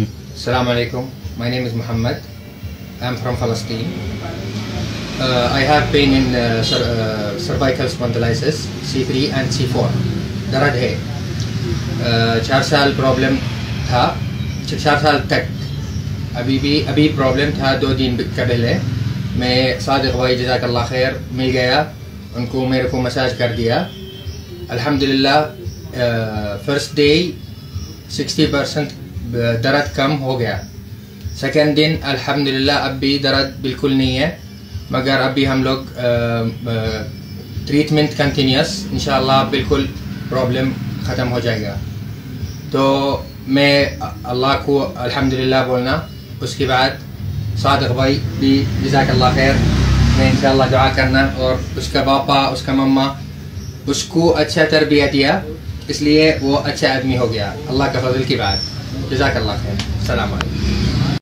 Assalamu alaikum. My name is Muhammad. I'm from Palestine. I have pain in cervical spondylitis C3 and C4. दर्द है 4 साल problem था, 4 साल तक अभी प्रॉब्लम था। 2 दिन कबल है मैं सादिक भाई जज़ाकल्लाह खैर मिल गया, उनको मेरे को मसाज कर दिया अल्हम्दुलिल्लाह। फर्स्ट डे 60% दर्द कम हो गया। सेकेंड दिन अल्हम्दुलिल्लाह अब भी दर्द बिल्कुल नहीं है, मगर अभी हम लोग ट्रीटमेंट कंटिन्यूस, इंशाअल्लाह बिल्कुल प्रॉब्लम ख़त्म हो जाएगा। तो मैं अल्लाह को अल्हम्दुलिल्लाह बोलना, उसके बाद सादिक भाई भी जज़ाकल्लाह खैर मैं इंशाअल्लाह दुआ करना, और उसका पापा उसका मम्मा उसको अच्छा तरबियत दिया, इसलिए वो अच्छा आदमी हो गया अल्लाह का फजल की बात। जज़ाकल्लाह खैर। अस्सलाम वालेकुम।